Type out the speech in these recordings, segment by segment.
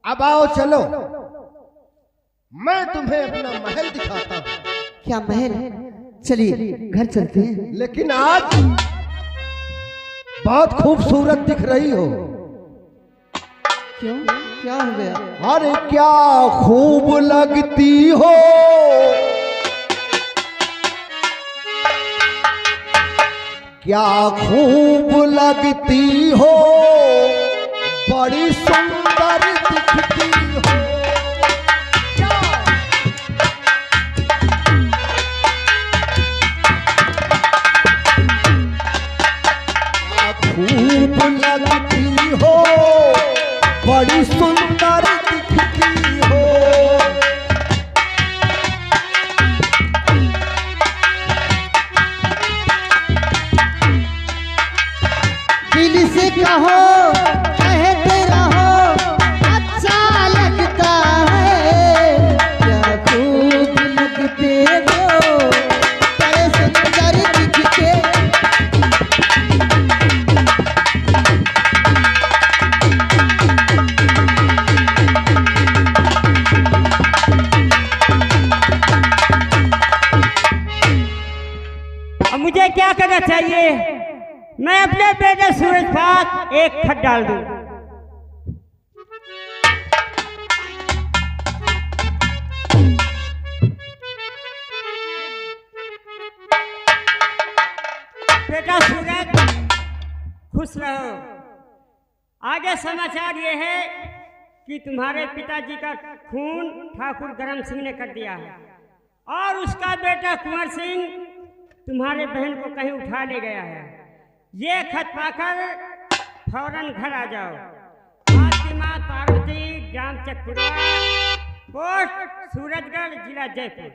अब आओ चलो, मैं तुम्हें अपना महल दिखाता हूँ। क्या महल? चलिए घर चलते हैं। लेकिन आज बहुत खूबसूरत दिख रही हो। क्यों, क्या हो गया? अरे क्या खूब लगती हो, क्या खूब लगती हो, बड़ी सुंदर दिखती हो। खूब लगती हो, बड़ी सुंदर दिखती हो। दिल से कहो, कहते रहो, अच्छा लगता है। क्या खूब लगते हो, बड़े सुंदर दिखते। मुझे क्या करना चाहिए? मैं अपने बेटे सूरज पास एक खत डाल दूं। बेटा सूरज, खुश रहो। आगे समाचार ये है कि तुम्हारे पिताजी का खून ठाकुर गरम सिंह ने कर दिया है और उसका बेटा कुंवर सिंह तुम्हारे बहन को कहीं उठा ले गया है। ये खत पाकर फौरन घर आ जाओ। आपकी माँ पार्वती, ग्राम चकपुरा, पोस्ट सूरजगढ़, जिला जयपुर।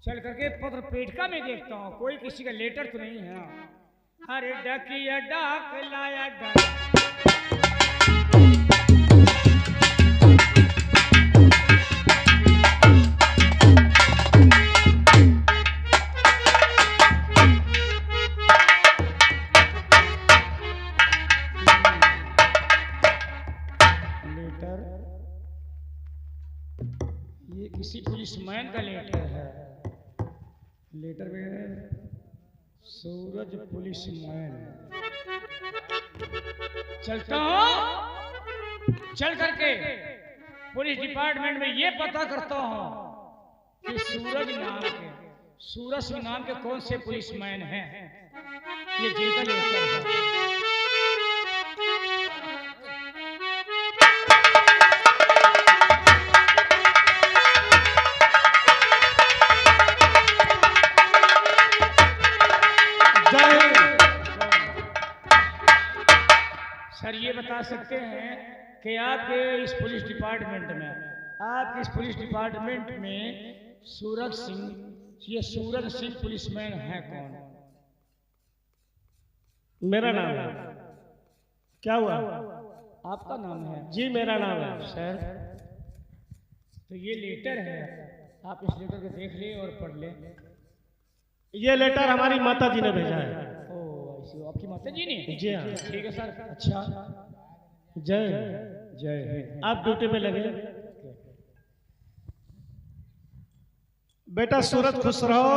चल करके पत्र पेटका में देखता हूँ, कोई किसी का लेटर तो नहीं है। अरे डकिया डाक लाया डाक। लेटर, ये किसी पुलिसमैन का लेटर है। लेटर में सूरज पुलिसमैन। चलता हूँ, चल करके पुलिस डिपार्टमेंट में ये पता करता हूँ कि सूरज नाम के कौन से पुलिसमैन हैं। ये जिनका लेटर है। सर ये बता सकते हैं कि आपके इस पुलिस डिपार्टमेंट में सूरज सिंह पुलिसमैन है कौन? मेरा नाम है। क्या हुआ? आपका नाम है? जी मेरा नाम है। सर तो ये लेटर है, आप इस लेटर को देख ले और पढ़ ले। ये लेटर हमारी माता जी ने भेजा है। आपकी माता जी ने? जी हाँ। ठीक है सर। अच्छा, जय जय। आप ड्यूटी पे लगे। बेटा सूरज खुश रहो।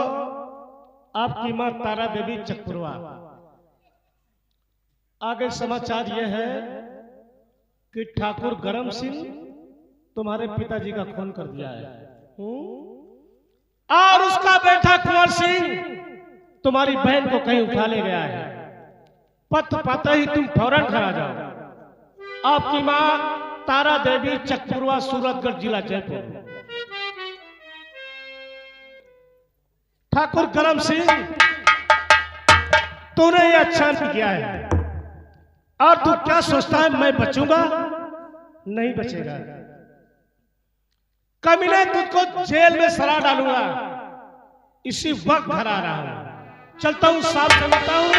आपकी मां तारा देवी चकपुरवा। आगे समाचार यह है कि ठाकुर गरम सिंह तुम्हारे पिताजी का खून कर दिया है और उसका बेटा कुंवर सिंह तुम्हारी बहन को कहीं उठा ले गया है। पत्र पाते ही तुम फौरन घर आ जाओ। आपकी मां तारा देवी चकपुरवा, सूरजगढ़, जिला जयपुर। ठाकुर गरम सिंह, तूने ये अच्छा नहीं किया है और तू क्या सोचता है मैं बचूंगा? नहीं बचेगा। कमीने तुझको जेल में सरा डालूंगा। इसी वक्त घर आ रहा हूं। चलता हूं, साफ समझता हूं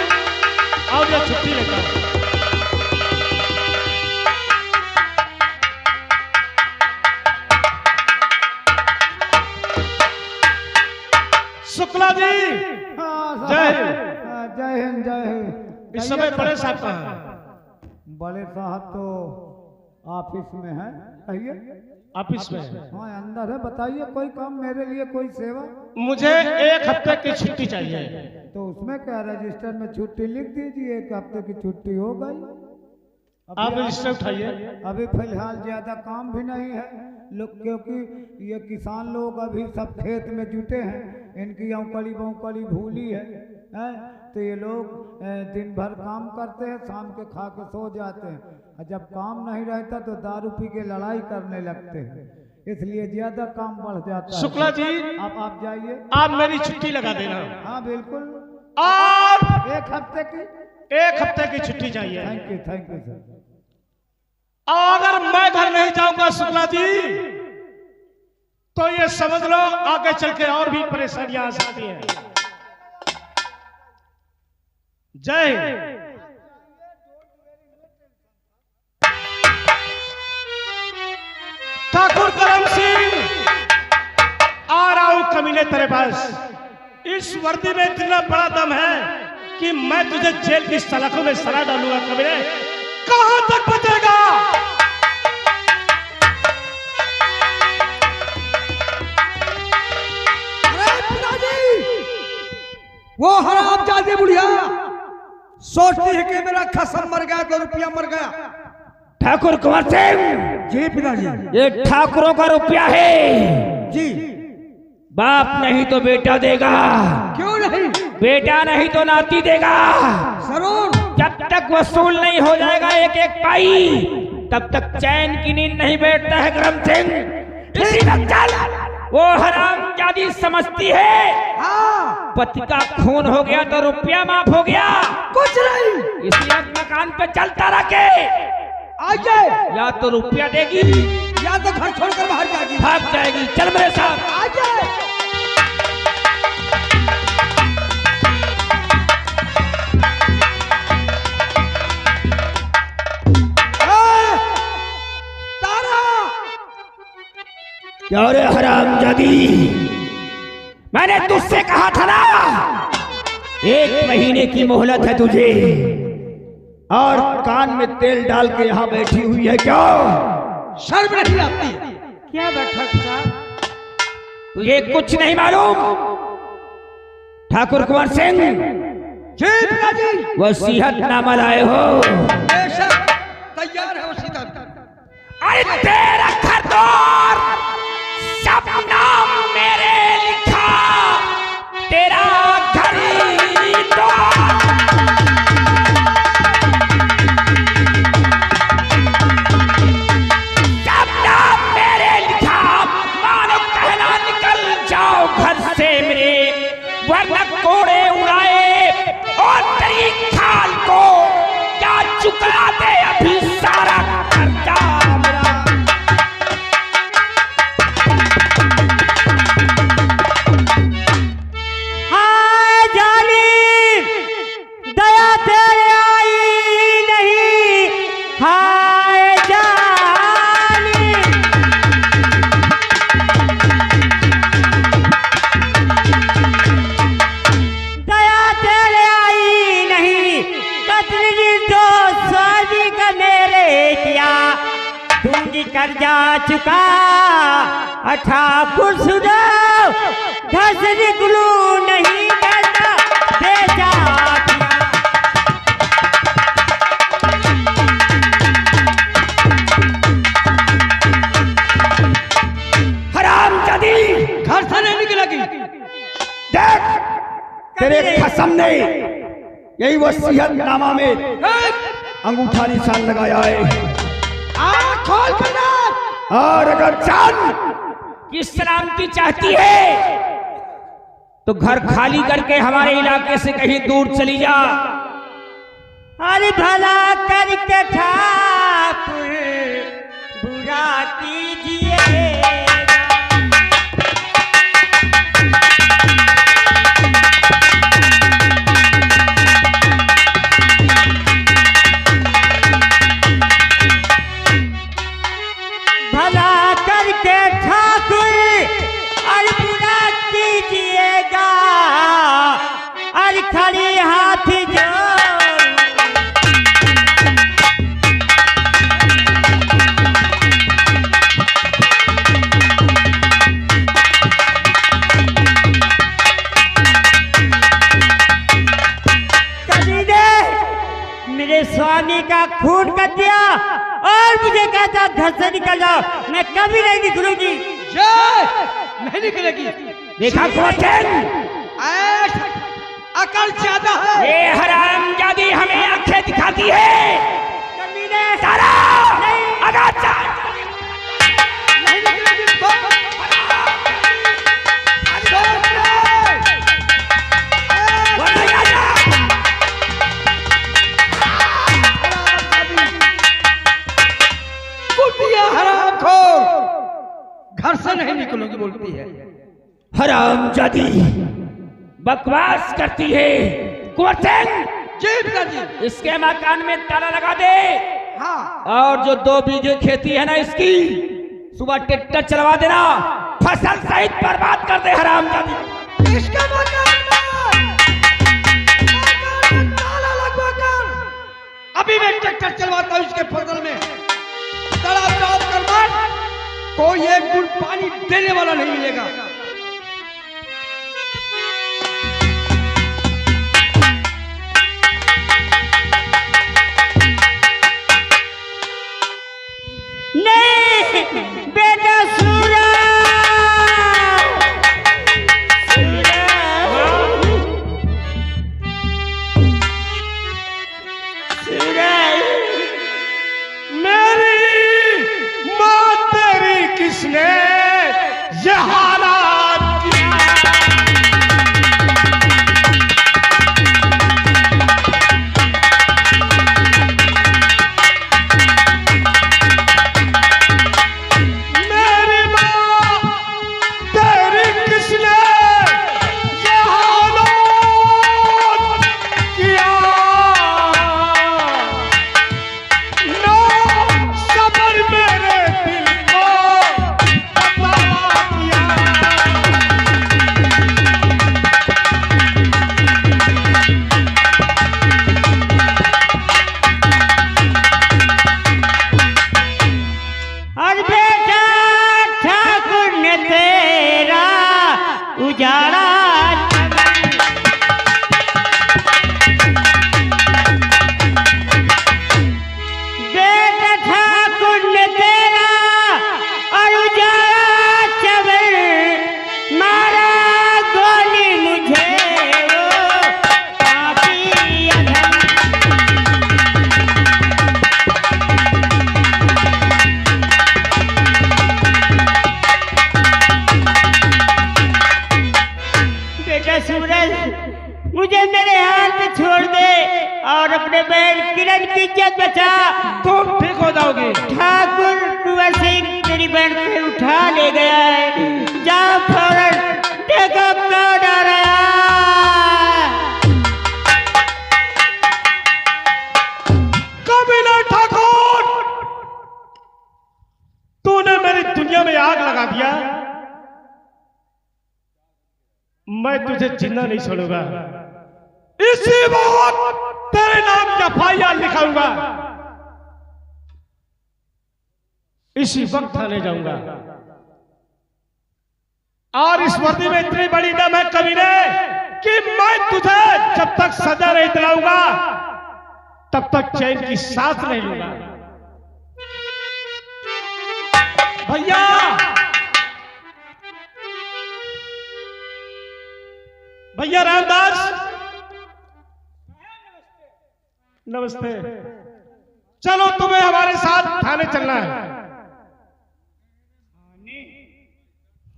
और मैं छुट्टी लेता हूं। शुक्ला जी हाँ, जय साहब। हिंद। हाँ, जय हिंद जय हिंद। इस समय बड़े साहब कहाँ हैं? बड़े साहब तो ऑफिस में है। कहिए। ऑफिस में हैं। हाँ अंदर है। बताइए कोई काम मेरे लिए, कोई सेवा? मुझे 1 हफ्ते की छुट्टी चाहिए। तो उसमें क्या, रजिस्टर में छुट्टी लिख दीजिए, 1 हफ्ते की छुट्टी हो गई। आप रजिस्टर उठाइए। अभी फिलहाल ज्यादा काम भी नहीं है लोग, क्योंकि ये किसान लोग अभी सब खेत में जुटे हैं। इनकी औकली बौकली भूली है, तो ये लोग दिन भर काम करते हैं, शाम के खा के सो जाते हैं। और जब काम नहीं रहता तो दारू पी के लड़ाई करने लगते हैं, इसलिए ज्यादा काम बढ़ जाता है। शुक्ला जी आप जाइए। आप मेरी छुट्टी लगा देना। हाँ बिल्कुल। और 1 हफ्ते की। 1 हफ्ते की छुट्टी चाहिए। Thank you sir. अगर मैं घर नहीं जाऊंगा शुक्ला जी, तो ये समझ लो आगे चल के और भी परेशानियां आ सकती हैं। जय हिंद। ठाकुर करम सिंह, आ रहा हूं कमीने तेरे पास। इस वर्दी में इतना बड़ा दम है कि मैं तुझे जेल की सलाखों में सरा डालूंगा। कमीने कहां तक बचेगा? वो हरामजादी बुढ़िया सोचती है कि मेरा खसम मर गया तो रुपया मर गया। ठाकुर कुंवर सिंह जी पिताजी। ये ठाकुरों का रुपया है जी। बाप नहीं तो बेटा देगा, क्यों नहीं? बेटा नहीं तो नाती देगा। जरूर। जब तक वसूल नहीं हो जाएगा 1-1 पाई, तब तक चैन की नींद नहीं बैठता है करम सिंह। इसी वक्त चल। वो हरामजादी समझती है हाँ। पति का खून हो गया तो रुपया माफ हो गया। कुछ नहीं। इसी वक्त मकान पे चलता रखे, आ जाए या तो रुपया देगी या तो घर छोड़कर बाहर जाएगी। भाग जाएगी। चल मेरे साथ। आ जाए। क्या रे हरामजादी, मैंने तुझसे कहा था ना 1 महीने की मोहलत है तुझे, और कान में तेल डाल के यहाँ बैठी हुई है। क्या शर्म नहीं आती? क्या बैठक साहब, तुझे कुछ नहीं मालूम? ठाकुर कुंवर सिंह जी पिताजी। वसीयतनामा लाए हो। बेशक तैयार है उसी तरह। अरे तेरा घर द्वार सब नाम मेरे लिखा, तेरा घर द्वार सब नाम मेरे लिखा। मानो कहना निकल जाओ घर से मेरे, वरना कोड़े उड़ाए और तेरी खाल को क्या चुका दे अभी सारा खर्चा मेरा। हाय जालिम, दया तेरे आई नहीं। हाय जालिम, दया तेरे आई नहीं। कत्ल जो शादी का मेरे किया, दूंगी कर्जा चुका। ठाकुर सुधो घर से निकलू नहीं करता दे जा दिया। हरामजादी, घर से नहीं निकलेगी। देख तेरे कसम ने यही वसीयतनामा में अंगूठा निशान लगाया है। आँख खोल कर देख। और अगर जान की सलामती चाहती है तो घर खाली करके हमारे इलाके से कहीं दूर चली जा। अरे भला करके ठाकुर बुरा कीजिए। भला करके ठाकुर और बुरा कीजिएगा। खून कर दिया और मुझे कहता घर से निकल जाओ, मैं कभी नहीं निकलूंगी। नहीं निकलेगी। देखा कुंवर अकल ज्यादा है। ये हरामजादी हमें आंखें दिखाती है। कमीने तारा आगा चल। नहीं निकलेगी तो कुटिया हरामखोर, घर से नहीं निकलोगी बोलती है। हरामजादी बकवास करती है। कुंवर सिंह जी पिताजी। इसके मकान में ताला लगा दे। हाँ और जो 2 बीघे खेती है ना इसकी, सुबह ट्रैक्टर चलवा देना, फसल सहित बर्बाद कर दे हरामजादी। इसके मकान में ताला लगवा कर अभी मैं ट्रैक्टर चलवाता हूँ इसके फसल में। ताला चौक कर मत, कोई एक बूंद पानी देने वाला नहीं मिलेगा। नहीं बेटा सूरज, मेरी माँ तेरी किसने ये हालात किया? मेरी माँ तेरी किसने ये हालात किया? नो सबर मेरे दिल को तबाह किया। और बेटा ठाकुर ने तेरा उजाड़ा बेटा ठाकुर ने तेरा और उजाड़ा चबर मारा गोली मुझे वो काफी अधम। बेटा सूरज मुझे मेरे हाथ में छोड़ दे और अपने बहन किरण की इज्जत बचा। तुम ठीक हो जाओगे। ठाकुर कुंवर सिंह तेरी बहन को उठा ले गया है, जाओ फौरन देखो कौन आ रहा है। कमीना ठाकुर, तूने मेरी दुनिया में आग लगा दिया। मैं तुझे जिंदा नहीं छोड़ूंगा। इसी वक्त तेरे नाम एफआईआर लिखाऊंगा। इसी वक्त थाने जाऊंगा। और इस वर्दी में इतनी बड़ी दम है कमीने कि मैं तुझे जब तक सजा नहीं दिलाऊंगा तब तक चैन की सांस नहीं लूंगा। भैया भैया रामदास, नमस्ते। चलो तुम्हें हमारे साथ थाने चलना है।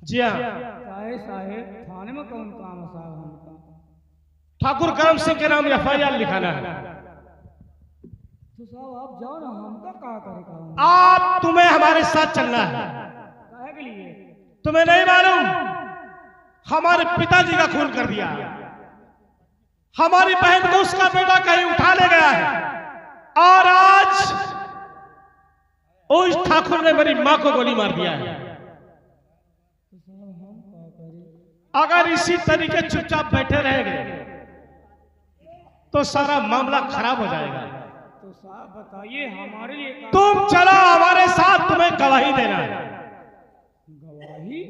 जी हाँ, साहेब थाने में कौन काम है साहब हमका? ठाकुर करम सिंह के नाम एफआईआर लिखाना है। तो साहब आप जाओ ना, हमका क्या करेगा? आप तुम्हें हमारे साथ चलना है। काहे के लिए? तुम्हें नहीं मालूम हमारे पिताजी का खून कर दिया। हमारी बहन को उसका बेटा कहीं उठा ले गया है और आज उस ठाकुर ने मेरी मां को गोली मार दिया है। अगर इसी तरीके चुपचाप बैठे रहेंगे तो सारा मामला खराब हो जाएगा। तो साहब बताइए हमारे लिए काम? तुम चलो हमारे साथ, तुम्हें गवाही देना है। गवाही?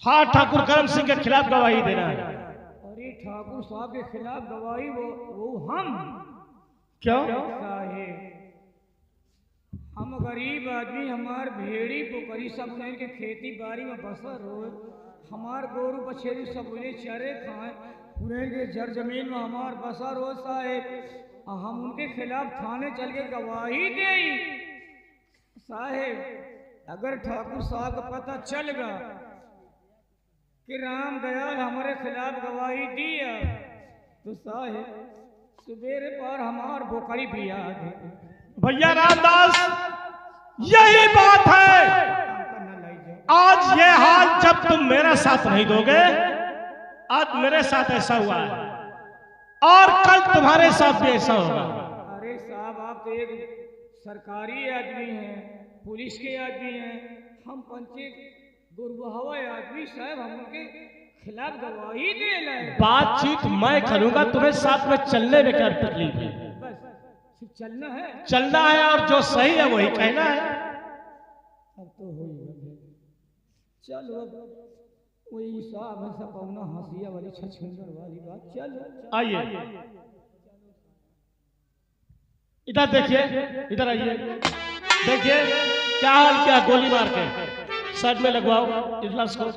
हाँ, ठाकुर करम सिंह के खिलाफ गवाही देना है। अरे ठाकुर साहब के खिलाफ गवाही? वो हम क्यों? साहेब हम गरीब आदमी, हमार भेड़ी पोखरी सब उन्हें के खेती बाड़ी में बसर हो, हमार गोरू बछेरी सब उन्हें चरे खाए, उन्हें के जर जमीन में हमार बसर हो साहेब। हम उनके खिलाफ थाने चल के गवाही दे साहेब। अगर ठाकुर साहब का पता चल गया कि राम दयाल हमारे खिलाफ गवाही दिया तो साहेब सवेरे पर हमार बोकरी भी आ गई। भैया रामदास, यही बात है। आज ये हाल जब तुम मेरे साथ नहीं दोगे, आज मेरे साथ ऐसा हुआ है और कल तुम्हारे साथ भी ऐसा होगा। अरे साहब, आप तो एक सरकारी आदमी हैं, पुलिस के आदमी हैं, हम पंचे गुरबहवा आदमी साहब, हम उनके खिलाफ गवाही दे रहे। बातचीत मैं करूंगा, तुम्हें साथ में चलने में क्या तकलीफ है? बस सिर्फ चलना है, चलना है और जो सही है वही कहना है। अब तो हो ही चलो, अब वही साहब है सब पौना हंसिया वाली छछंदर वाली बात। चलो आइए इधर देखिए, इधर आइए, देखिए क्या हाल, क्या गोली मार के साइड में लगवाओ इजलास को।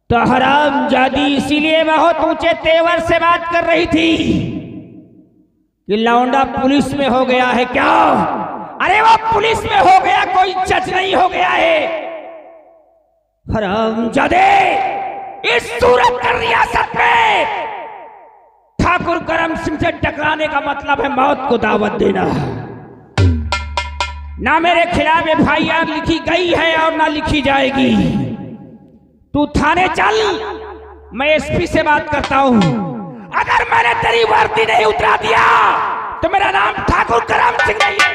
तो हरामजादी इसीलिए बहुत ऊंचे तेवर से बात कर रही थी कि लौंडा पुलिस में हो गया है क्या? अरे वो पुलिस में हो गया, कोई जज नहीं हो गया है। हरामजादे, इस सूरत की रियासत में ठाकुर करम सिंह से टकराने का मतलब है मौत को दावत देना। ना मेरे खिलाफ FIR लिखी गई है और ना लिखी जाएगी। तू थाने चल, मैं SP से बात करता हूं। अगर मैंने तेरी वर्दी नहीं उतरा दिया तो मेरा नाम ठाकुर करम सिंह नहीं है।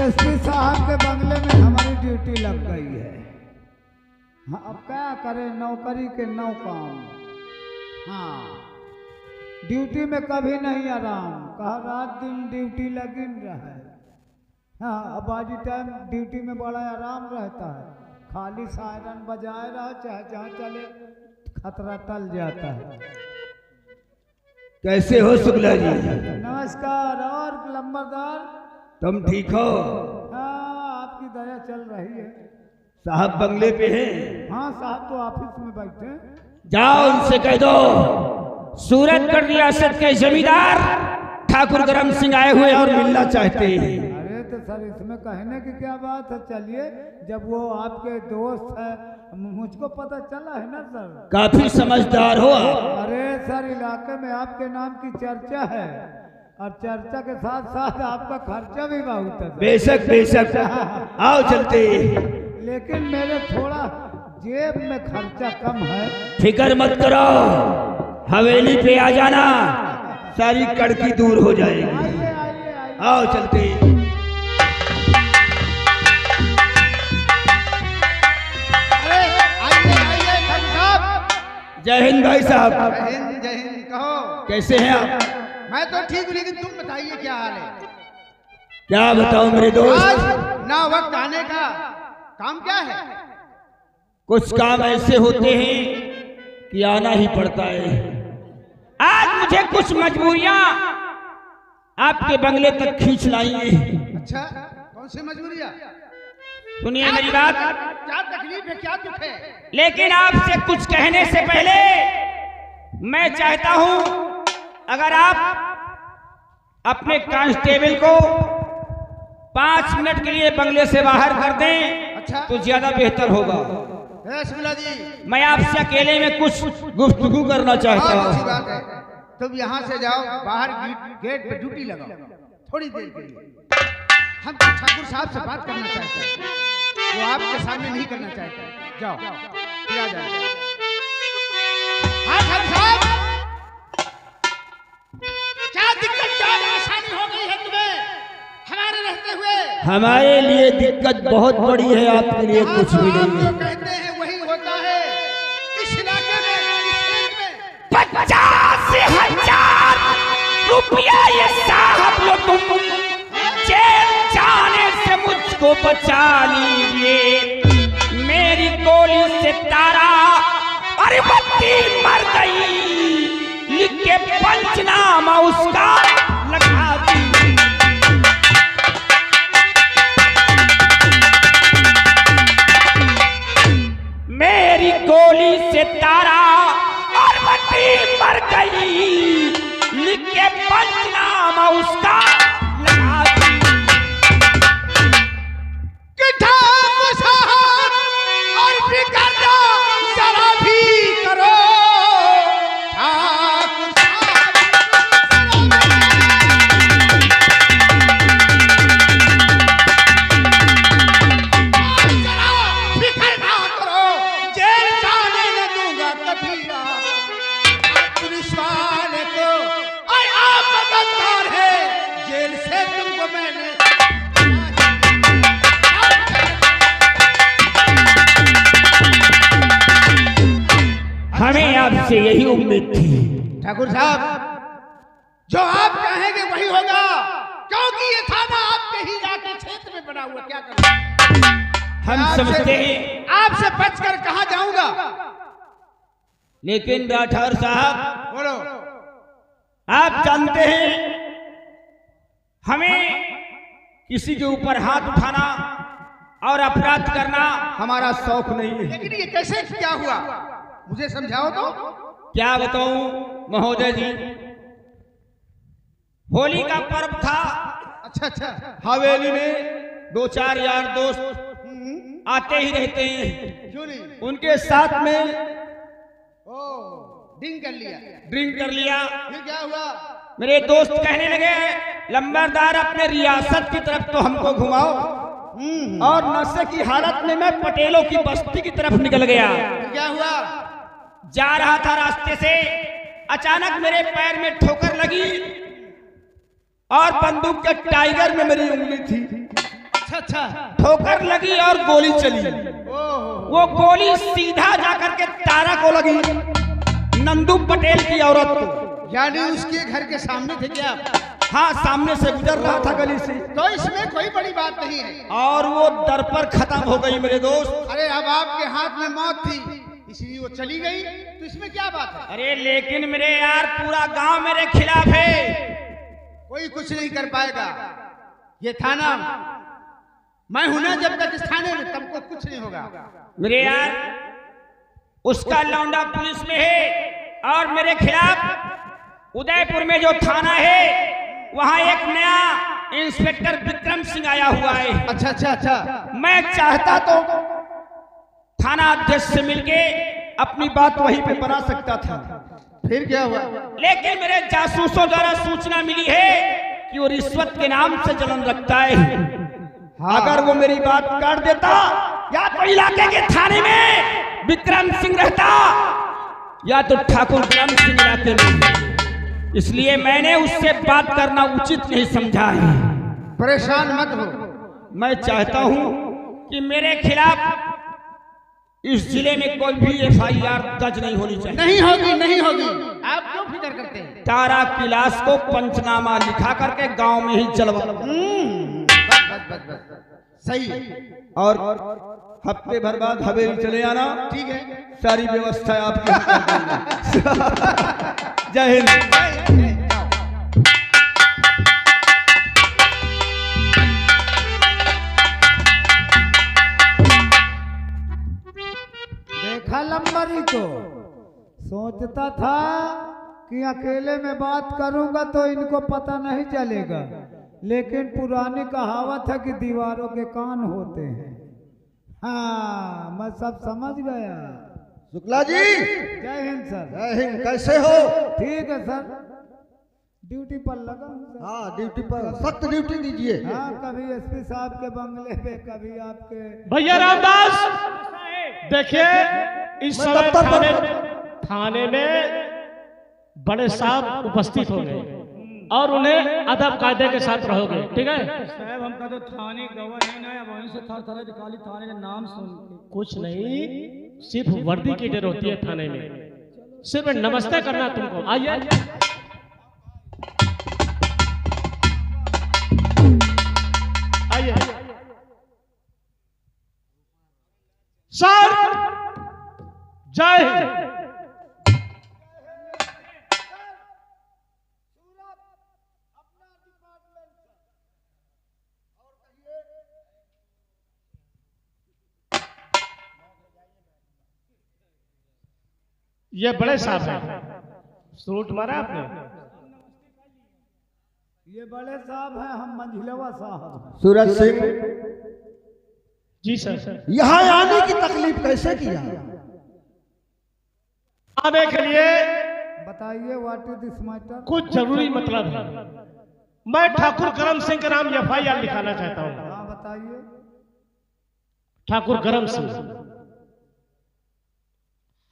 SP साहब के बंगले में हमारी ड्यूटी लग गई है। हाँ, अब क्या करें, नौकरी के नौ काम। हाँ, ड्यूटी में कभी नहीं आराम, कहा रात दिन ड्यूटी लगी रहे। हाँ, अब बाजी टाइम ड्यूटी में बड़ा आराम रहता है, खाली सायरन बजाए रहा, चाहे जहाँ चले खतरा टल जाता है। कैसे हो शुक्ला जी? नमस्कार। और लंबरदार, तुम ठीक हो? हाँ, आपकी दया चल रही है। साहब बंगले पे हैं? हाँ साहब तो ऑफिस में बैठे। जाओ उनसे कह दो सूरतगढ़ रियासत के जमींदार ठाकुर करम सिंह आए हुए और मिलना चाहते हैं। अरे तो सर इसमें कहने की क्या बात है, चलिए, जब वो आपके दोस्त है, मुझको पता चला है ना सर। काफी समझदार हो आप। अरे सर, इलाके में आपके नाम की चर्चा है और चर्चा के साथ साथ आपका खर्चा भी बहुत है। बेशक बेशक, आओ चलते। लेकिन मेरे थोड़ा जेब में खर्चा कम है। फिक्र मत करो, हवेली पे आ जाना, सारी कड़की दूर हो जाएगी। आइए आइए आइए। आओ चलते। अरे आइए आइए ठाकुर साहब। जय हिंद भाई साहब। जय हिंद। कहो कैसे हैं आप? मैं तो ठीक हूँ, लेकिन तुम बताइए क्या हाल है? क्या बताऊं मेरे दोस्त, आज ना वक्त आने का काम क्या है? कुछ काम ऐसे होते हैं कि आना ही पड़ता है। आज मुझे कुछ मजबूरियां आपके बंगले तक खींच लाई हैं। अच्छा, कौन सी मजबूरियां? सुनिए मेरी बात। क्या तकलीफ है, क्या दुख है? लेकिन आपसे कुछ कहने से पहले मैं चाहता हूं, अगर आप अपने कांस्टेबल को 5 मिनट के लिए बंगले से बाहर कर दें। अच्छा, तो ज्यादा बेहतर होगा। शुक्ला जी, मैं आपसे अकेले में कुछ गुफ्तगू करना चाहता बहुत अच्छी हूँ। बात है। तुम यहाँ से जाओ, बाहर गेट पे ड्यूटी लगाओ, थोड़ी देर के लिए हम ठाकुर साहब से बात करना चाहते हैं, वो आपके सामने नहीं करना चाहते। जाओ फिर आ जाओ। हाँ ठाकुर साहब, क्या दिक्कत, क्या परेशानी हो गई है तुम्हें हमारे रहते हुए? हमारे लिए दिक्कत बहुत बड़ी है, आपके लिए कुछ भी नहीं है। जो कहते हैं वही होता है इस इलाके में, इस क्षेत्र में। 50,000 रुपया ये साहब लो, तुम जेल जाने से मुझको बचा लीजिए। मेरी गोली से तारा अरे बत्ती मर गई, लिख के पंचनामा उसका लगा दी। मेरी गोली से तारा और बत्ती मर गई, लिख के पंचनामा उसका लगा दी। कि ठाकुर साहब और फिकर ना जरा भी करो, ठाकुर साहब जरा फिकर ना करो, जेल जाने न दूंगा कभी पुलिस वाले को। और आप मददगार है, जेल से तुमको मैंने हमें आपसे यही उम्मीद थी। ठाकुर साहब, जो आप कहेंगे वही होगा, क्योंकि ये थाना आपके ही इलाके क्षेत्र में बना हुआ। क्या करूं? हम समझते हैं, आपसे बचकर कहां जाऊंगा? लेकिन राठौर साहब, बोलो। आप जानते हैं हमें किसी के ऊपर हाथ उठाना और अपराध करना हमारा शौक नहीं है। लेकिन ये कैसे क्या हुआ, मुझे समझाओ तो। क्या बताऊं महोदय जी, होली का पर्व था। अच्छा अच्छा। हवेली में 2-4 यार दोस्त आते ही रहते हैं। क्यों नहीं? उनके साथ में ड्रिंक कर लिया। ड्रिंक कर लिया। फिर क्या हुआ? मेरे दोस्त कहने लगे, लंबरदार अपने रियासत की तरफ तो हमको घुमाओ। और नशे की हालत में मैं पटेलों की बस्ती की तरफ निकल गया। फिर क्या हुआ? जा रहा था रास्ते से, अचानक मेरे पैर में ठोकर लगी और बंदूक के टाइगर में मेरी उंगली थी। अच्छा अच्छा। ठोकर लगी और गोली चली। वो गोली सीधा जाकर के तारा को लगी, नंदू पटेल की औरत को। यानी उसके घर के सामने थे क्या? हाँ, सामने से गुजर रहा था गली से। तो इसमें कोई बड़ी बात नहीं है। और वो दर पर खत्म हो गई मेरे दोस्त। अरे अब आपके हाथ में मौत थी, इसलिए वो चली गई, तो इसमें क्या बात है? अरे लेकिन मेरे यार, पूरा गांव मेरे खिलाफ है। कोई कुछ नहीं कर पाएगा। ये थाना मैं हूं ना, जब तक इस थाने में तब कुछ नहीं होगा। मेरे यार, उसका लौंडा पुलिस में है और मेरे खिलाफ उदयपुर में जो थाना है वहां एक नया इंस्पेक्टर विक्रम सिंह आया हुआ है। अच्छा अच्छा अच्छा। मैं चाहता तो थाना अध्यक्ष से मिलके अपनी बात वहीं पे बना सकता था। फिर क्या हुआ? लेकिन मेरे जासूसों द्वारा सूचना मिली है कि वो रिश्वत के नाम से जलन रखता है। हाँ। अगर वो मेरी बात काट देता, या तो इलाके के थाने में विक्रम सिंह रहता, या तो ठाकुर ग्राम सिंह इलाके में। इसलिए मैंने उससे बात करना उचित नहीं समझा है। परेशान मत हो। मैं चाहता हूं कि मेरे खिलाफ इस जिले में कोई भी FIR दर्ज नहीं होनी चाहिए। नहीं होगी, नहीं होगी। आप क्यों फिक्र करते हैं? तारा की लाश को पंचनामा लिखा करके गांव में ही जलवा। बस सही है। और हफ्ते भर बाद हवेली चले आना। ठीक है। सारी व्यवस्था आपकी जय हिंद। देखा लंबरी को, सोचता था कि अकेले में बात करूंगा तो इनको पता नहीं चलेगा, लेकिन पुरानी कहावत है कि दीवारों के कान होते हैं। हाँ, मैं सब समझ गया। शुक्ला जी, जय हिंद सर। जय हिंद। कैसे हो? ठीक है सर। ड्यूटी पर लगा हूं सर। हाँ ड्यूटी पर सख्त ड्यूटी दीजिए। हाँ, कभी एसपी साहब के बंगले पे, कभी आपके। भैया रामदास देखिए, इस समय थाने में बड़े साहब उपस्थित होंगे और उन्हें अदब कायदे के साथ रहोगे, ठीक है? साहब हमका तो थाने गवाह है ना, वहीं से थर थर खाली थाने का नाम सुन के। कुछ नहीं, सिर्फ वर्दी की डर होती है थाने में, सिर्फ नमस्ते करना तुमको। आइए आइए सर, जय हिंद। ये बड़े साहब हैं, सूट मारा आपने? ये बड़े साहब हैं, हम मंझिलवा साहब। सूरज सिंह, जी सर। यहाँ आने की तकलीफ कैसे किया? आने के लिए बताइए, व्हाट इज दिस मैटर? कुछ जरूरी मतलब है। मैं ठाकुर करम सिंह के नाम FIR लिखाना चाहता हूँ। हाँ बताइए। ठाकुर करम सिंह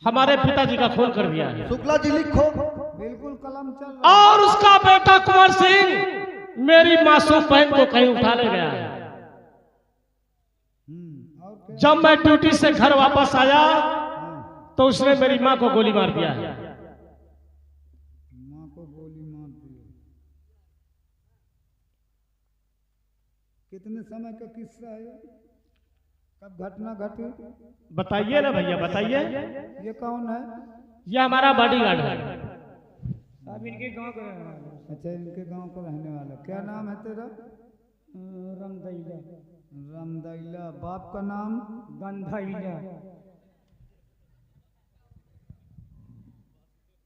हमारे पिताजी का खून कर दिया है। शुक्ला जी लिखो। बिल्कुल कलम चल रहा है। और उसका बेटा कुंवर सिंह मेरी मासूम बहन को कहीं उठा ले गया है। और क्या? जब मैं ड्यूटी से घर वापस आया तो उसने मेरी माँ को गोली मार दिया है। माँ को गोली मार दी। कितने समय का किस्सा है? कब घटना घटी? बताइए ना भैया, बताइए। ये कौन है? ये हमारा बॉडीगार्ड है। साहब इनके गांव का रहने वाला है। अच्छा, इनके गांव का रहने वाला। क्या नाम है तेरा? रमदैला। रामदैला। बाप का नाम? गंधाइला।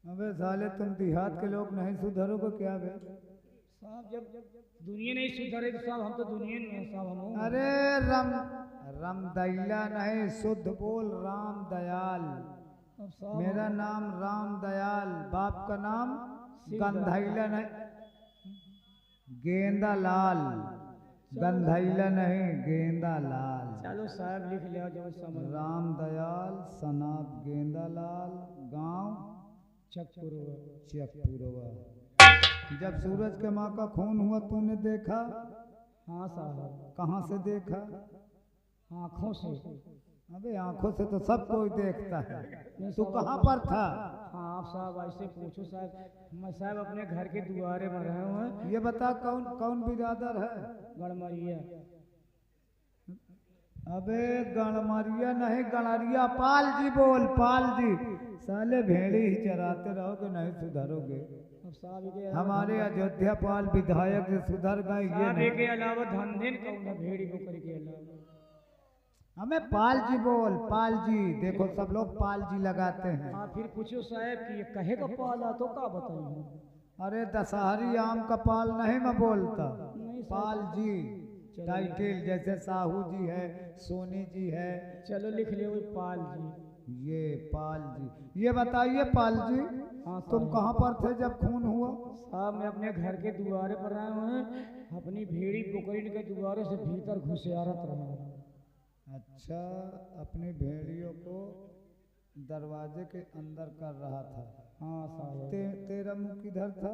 अबे साले, तुम देहात के लोग नहीं सुधरोगे क्या बे? साहब जब दुनिया नहीं सुधरे तो साहब हम तो दुनिया में हैं साहब हम। अरे रामदैला नहीं, शुद्ध बोल। राम दयाल। मेरा नाम राम दयाल। बाप का नाम गंधाइला नहीं, गेंदा लाल। गंधाइला नहीं, गेंदा लाल। चलो साहब लिख लिया जो समझ। राम दयाल सनाब गेंदा लाल। गांव चकपुरवा। जब सूरज के माँ का खून हुआ तूने देखा? हाँ साहब। कहाँ से देखा? आँखों से। अबे आंखों से तो सब कोई देखता है। तू कहाँ पर था? हाँ आप साहब ऐसे पूछो साहब, मैं साहब अपने घर के दुआरे में रहे हुए हैं। ये बता, कौन कौन बिरादर है? गड़मरिया। अबे गणमरिया नहीं, गणरिया। पाल जी बोल, पाल जी। साले भेड़ी ही चराते रहोगे, नहीं सुधरोगे। अब साहब ये हमारे अयोध्या पाल विधायक से सुधर गए ये साहब नहीं। के अलावा धंधे कहूँगा भेड़ी बकरी के अलावा। हमें पाल जी बोल, पाल जी। देखो सब लोग पाल जी लगाते हैं। हाँ फिर पूछो साहब कि ये कहे का पाला तो क्या बताइए। अरे दशहरी आम का पाल नहीं मैं बोलता, नहीं साहब। पाल जी टाइटिल। जैसे साहू जी है, सोनी जी है। चलो लिख ले वही पाल जी। ये पाल जी। ये बताइए पाल जी, हाँ तुम साहब। कहाँ पर थे जब खून हुआ? साहब मैं अपने घर के दुआरे पर रहे हुए हैं, अपनी भेड़ी बकरी के दुआरे से भीतर घुसियारत रहा। अच्छा, अपनी भेड़ियों को दरवाजे के अंदर कर रहा था। हाँ साहब। तेरा मुंह किधर था?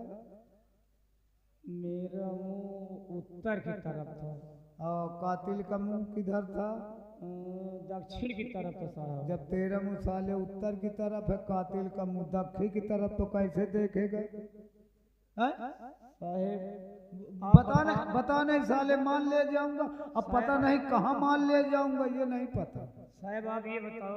मेरा मुंह उत्तर की तरफ था। और कातिल का मुंह किधर था? दक्षिण की तरफ था साहब। जब तेरा मुंह साले उत्तर की तरफ है, कातिल का मुंह दक्षिण की तरफ, तो कैसे देखेगा? साहब बता नहीं साले, मान ले जाऊंगा। अब पता नहीं कहाँ मान ले जाऊंगा, ये नहीं पता। साहब आप ये बताओ